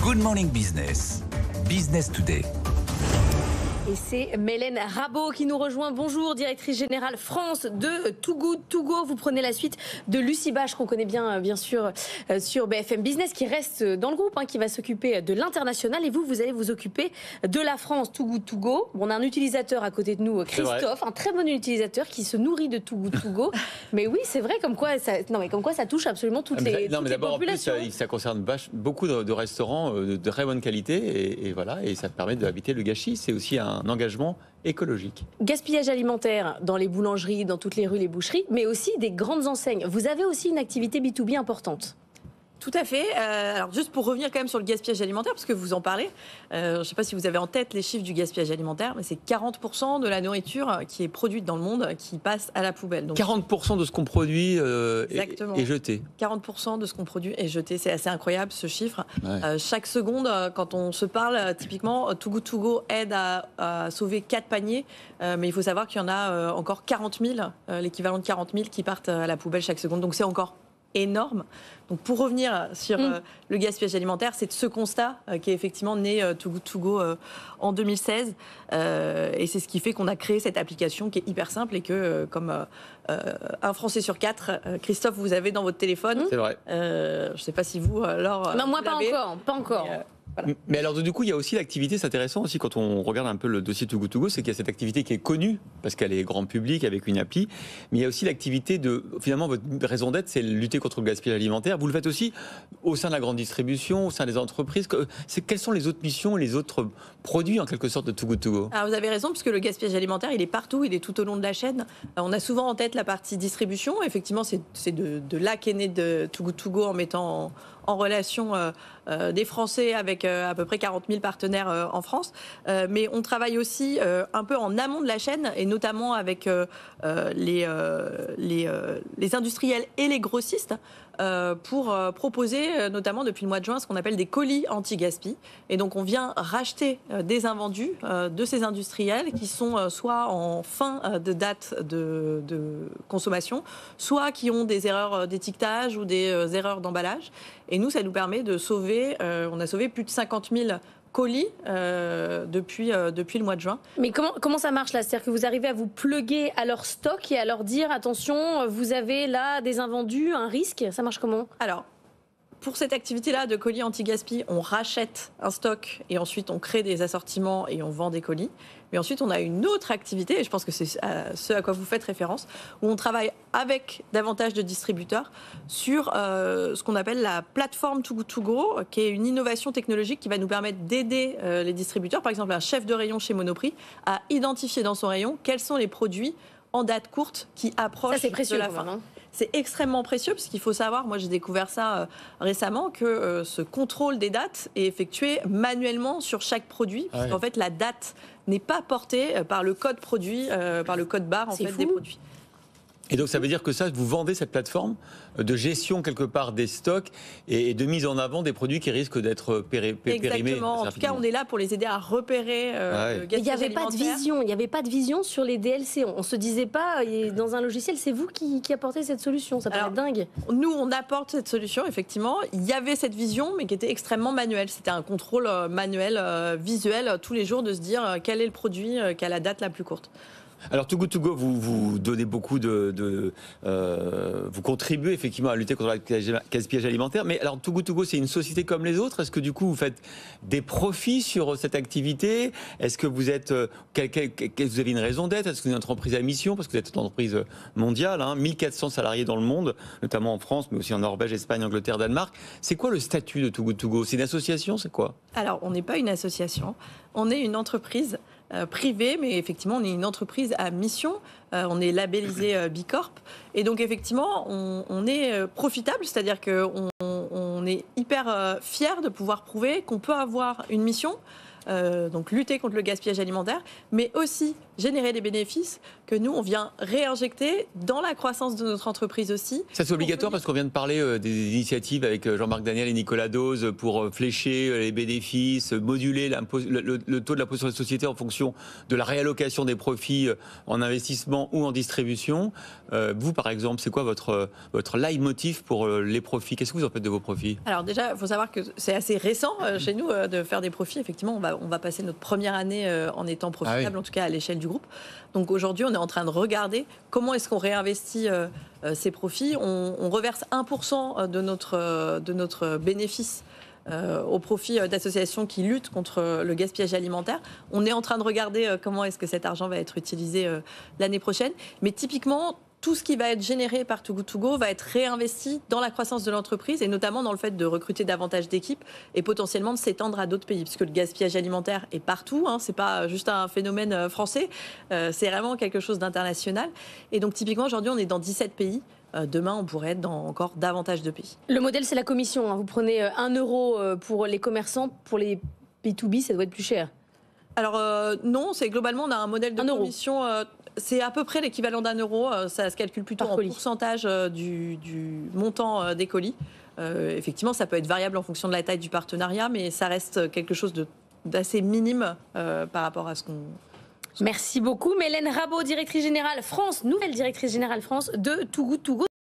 Good Morning Business. Business Today. Et c'est Mélène Rabault qui nous rejoint. Bonjour, directrice générale France de Too Good To Go. Vous prenez la suite de Lucie Bache, qu'on connaît bien sûr, sur BFM Business, qui reste dans le groupe, qui va s'occuper de l'international. Et vous allez vous occuper de la France Too Good To Go. On a un utilisateur à côté de nous, Christophe, un très bon utilisateur qui se nourrit de Too Good To Go. Mais oui, c'est vrai, comme quoi ça touche absolument toutes les populations. En plus, ça concerne beaucoup de restaurants de très bonne qualité. Et voilà, et ça permet d'éviter le gâchis. C'est aussi un engagement écologique. Gaspillage alimentaire dans les boulangeries, dans toutes les rues, les boucheries, mais aussi des grandes enseignes. Vous avez aussi une activité B2B importante. Tout à fait. Alors juste pour revenir quand même sur le gaspillage alimentaire, parce que vous en parlez, je ne sais pas si vous avez en tête les chiffres du gaspillage alimentaire, mais c'est 40% de la nourriture qui est produite dans le monde qui passe à la poubelle. Donc, 40% de ce qu'on produit est jeté. 40% de ce qu'on produit est jeté. C'est assez incroyable ce chiffre. Ouais. Chaque seconde, quand on se parle, typiquement, Too Good To Go aide à sauver 4 paniers, mais il faut savoir qu'il y en a encore 40 000, l'équivalent de 40 000 qui partent à la poubelle chaque seconde. Donc c'est encore énorme. Donc pour revenir sur le gaspillage alimentaire, c'est de ce constat qui est effectivement né Too Good To Go en 2016 et c'est ce qui fait qu'on a créé cette application qui est hyper simple et que comme un Français sur 4, Christophe, vous avez dans votre téléphone. C'est vrai. Je ne sais pas si vous, Laure... Non, moi pas encore. Voilà. Mais alors du coup, il y a aussi l'activité, c'est intéressant aussi quand on regarde un peu le dossier Too Good To Go, c'est qu'il y a cette activité qui est connue parce qu'elle est grand public avec une appli, mais il y a aussi l'activité de, finalement, votre raison d'être, c'est lutter contre le gaspillage alimentaire. Vous le faites aussi au sein de la grande distribution, au sein des entreprises. Quelles sont les autres missions, les autres produits en quelque sorte de Too Good To Go? Alors vous avez raison, puisque le gaspillage alimentaire, il est partout, il est tout au long de la chaîne. On a souvent en tête la partie distribution. Effectivement, c'est de là qu'est né de Too Good To Go en mettant en relation des Français avec à peu près 40 000 partenaires en France. Mais on travaille aussi un peu en amont de la chaîne, et notamment avec les industriels et les grossistes, pour proposer, notamment depuis le mois de juin, ce qu'on appelle des colis anti-gaspi. Et donc on vient racheter des invendus de ces industriels qui sont soit en fin de date de consommation, soit qui ont des erreurs d'étiquetage ou des erreurs d'emballage. Et nous, ça nous permet de sauver, on a sauvé plus de 50 000 colis depuis le mois de juin. Mais comment ça marche là? C'est-à-dire que vous arrivez à vous pluguer à leur stock et à leur dire attention, vous avez là des invendus, un risque? Ça marche comment? Alors, pour cette activité-là de colis anti-gaspi, on rachète un stock et ensuite on crée des assortiments et on vend des colis. Mais ensuite, on a une autre activité, et je pense que c'est ce à quoi vous faites référence, où on travaille avec davantage de distributeurs sur ce qu'on appelle la plateforme Too Good To Go, qui est une innovation technologique qui va nous permettre d'aider les distributeurs, par exemple un chef de rayon chez Monoprix, à identifier dans son rayon quels sont les produits en date courte qui approchent de la fin. C'est extrêmement précieux, parce qu'il faut savoir, moi j'ai découvert ça récemment, que ce contrôle des dates est effectué manuellement sur chaque produit, parce qu'en fait la date n'est pas portée par le code produit, par le code barre des produits. Et donc ça veut dire que ça, vous vendez cette plateforme de gestion quelque part des stocks et de mise en avant des produits qui risquent d'être périmés. Exactement. En tout cas, on est là pour les aider à repérer le gaspillage alimentaire. Il n'y avait pas de vision sur les DLC. On ne se disait pas, dans un logiciel, c'est vous qui apportez cette solution. Ça paraît dingue. Nous, on apporte cette solution, effectivement. Il y avait cette vision, mais qui était extrêmement manuelle. C'était un contrôle manuel, visuel, tous les jours, de se dire quel est le produit qui a la date la plus courte. Alors Too Good To Go, vous donnez beaucoup vous contribuez effectivement à lutter contre le gaspillage alimentaire. Mais alors Too Good To Go, c'est une société comme les autres. Est-ce que du coup vous faites des profits sur cette activité? Est-ce que vous êtes, vous avez une raison d'être? Est-ce que vous êtes une entreprise à mission? Parce que vous êtes une entreprise mondiale, 1400 salariés dans le monde, notamment en France, mais aussi en Norvège, Espagne, Angleterre, Danemark. C'est quoi le statut de Too Good To Go? C'est une association, c'est quoi? Alors on n'est pas une association, on est une entreprise privée, mais effectivement on est une entreprise à mission, on est labellisé B Corp, et donc effectivement on est profitable, c'est-à-dire qu'on est hyper fiers de pouvoir prouver qu'on peut avoir une mission, donc lutter contre le gaspillage alimentaire, mais aussi générer des bénéfices que nous, on vient réinjecter dans la croissance de notre entreprise aussi. Ça, c'est obligatoire parce qu'on vient de parler des initiatives avec Jean-Marc Daniel et Nicolas Dose pour flécher les bénéfices, moduler le taux de l'impôt sur les sociétés en fonction de la réallocation des profits en investissement ou en distribution. Vous, par exemple, c'est quoi votre leitmotiv pour les profits? Qu'est-ce que vous en faites de vos profits? Alors déjà, il faut savoir que c'est assez récent chez nous de faire des profits. Effectivement, on va passer notre première année en étant profitable, en tout cas à l'échelle du groupe. Donc aujourd'hui, on est en train de regarder comment est-ce qu'on réinvestit ces profits. On reverse 1% de notre bénéfice au profit d'associations qui luttent contre le gaspillage alimentaire. On est en train de regarder comment est-ce que cet argent va être utilisé l'année prochaine. Mais typiquement, tout ce qui va être généré par Too Good To Go va être réinvesti dans la croissance de l'entreprise et notamment dans le fait de recruter davantage d'équipes et potentiellement de s'étendre à d'autres pays. Puisque le gaspillage alimentaire est partout, ce n'est pas juste un phénomène français, c'est vraiment quelque chose d'international. Et donc typiquement, aujourd'hui, on est dans 17 pays. Demain, on pourrait être dans encore davantage de pays. Le modèle, c'est la commission. Vous prenez 1 euro pour les commerçants, pour les B2B, ça doit être plus cher. Alors non, c'est globalement, on a un modèle de commission... c'est à peu près l'équivalent d'1 euro. Ça se calcule plutôt en pourcentage du montant des colis. Effectivement, ça peut être variable en fonction de la taille du partenariat, mais ça reste quelque chose d'assez minime par rapport à ce qu'on... Merci beaucoup. Mélène Rabault, directrice générale France, nouvelle directrice générale France de Too Good To Go.